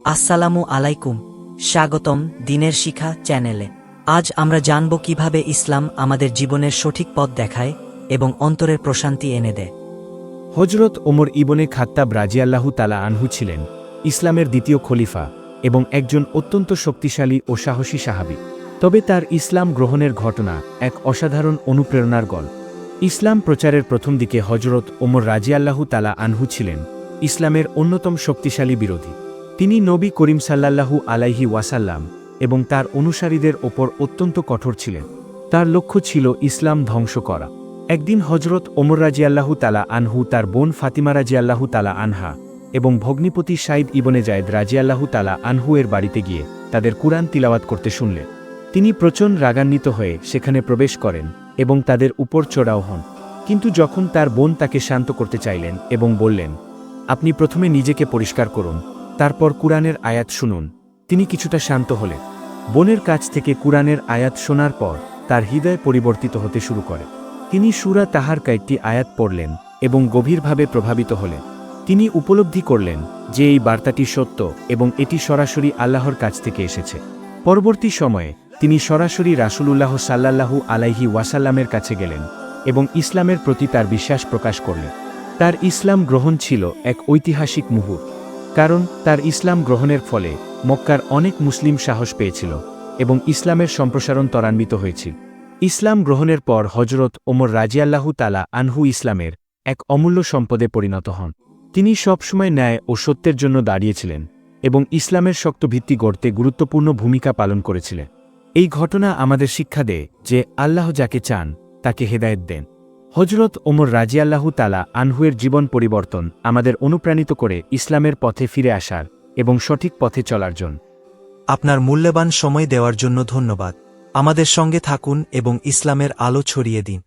আসসালামু আলাইকুম, স্বাগতম দিনের শিখা চ্যানেলে। আজ আমরা জানব কিভাবে ইসলাম আমাদের জীবনের সঠিক পথ দেখায় এবং অন্তরের প্রশান্তি এনে দেয়। হজরত ওমর ইবনে খাত্তাব রাজিয়াল্লাহু তালা আনহু ছিলেন ইসলামের দ্বিতীয় খলিফা এবং একজন অত্যন্ত শক্তিশালী ও সাহসী সাহাবী। তবে তার ইসলাম গ্রহণের ঘটনা এক অসাধারণ অনুপ্রেরণার গল্প। ইসলাম প্রচারের প্রথম দিকে হজরত ওমর রাজিয়াল্লাহু তালা আনহু ছিলেন ইসলামের অন্যতম শক্তিশালী বিরোধী। তিনি নবী করিম সাল্লাল্লাহু আলাইহি ওয়াসাল্লাম এবং তার অনুসারীদের ওপর অত্যন্ত কঠোর ছিলেন। তার লক্ষ্য ছিল ইসলাম ধ্বংস করা। একদিন হজরত ওমর রাজিয়াল্লাহু তালা আনহু তার বোন ফাতিমা রাজিয়াল্লাহু তালা আনহা এবং ভগ্নিপতি সাইদ ইবনে জায়েদ রাজিয়াল্লাহু তালা আনহু এর বাড়িতে গিয়ে তাদের কুরআন তিলাওয়াত করতে শুনলেন। তিনি প্রচণ্ড রাগান্বিত হয়ে সেখানে প্রবেশ করেন এবং তাদের উপর চড়াও হন। কিন্তু যখন তার বোন তাকে শান্ত করতে চাইলেন এবং বললেন, আপনি প্রথমে নিজেকে পরিষ্কার করুন, তারপর কুরআনের আয়াত শুনুন, তিনি কিছুটা শান্ত হলেন। বোনের কাছ থেকে কুরআনের আয়াত শোনার পর তার হৃদয় পরিবর্তিত হতে শুরু করে। তিনি সূরা তাহার কয়েকটি আয়াত পড়লেন এবং গভীরভাবে প্রভাবিত হলেন। তিনি উপলব্ধি করলেন যে এই বার্তাটি সত্য এবং এটি সরাসরি আল্লাহর কাছ থেকে এসেছে। পরবর্তী সময়ে তিনি সরাসরি রাসূলুল্লাহ সাল্লাল্লাহু আলাইহি ওয়াসাল্লামের কাছে গেলেন এবং ইসলামের প্রতি তার বিশ্বাস প্রকাশ করলেন। তার ইসলাম গ্রহণ ছিল এক ঐতিহাসিক মুহূর্ত, কারণ তার ইসলাম গ্রহণের ফলে মক্কার অনেক মুসলিম সাহস পেয়েছিল এবং ইসলামের সম্প্রসারণ ত্বরান্বিত হয়েছিল। ইসলাম গ্রহণের পর হজরত ওমর রাজিয়াল্লাহু তালা আনহু ইসলামের এক অমূল্য সম্পদে পরিণত হন। তিনি সবসময় ন্যায় ও সত্যের জন্য দাঁড়িয়েছিলেন এবং ইসলামের শক্ত ভিত্তি গড়তে গুরুত্বপূর্ণ ভূমিকা পালন করেছিলেন। এই ঘটনা আমাদের শিক্ষা দেয় যে আল্লাহ যাকে চান তাকে হেদায়েত দেন। হজরত ওমর রাজিয়াল্লাহু তালা আনহুয়ের জীবন পরিবর্তন আমাদের অনুপ্রাণিত করে ইসলামের পথে ফিরে আসার এবং সঠিক পথে চলার জন্য। আপনার মূল্যবান সময় দেওয়ার জন্য ধন্যবাদ। আমাদের সঙ্গে থাকুন এবং ইসলামের আলো ছড়িয়ে দিন।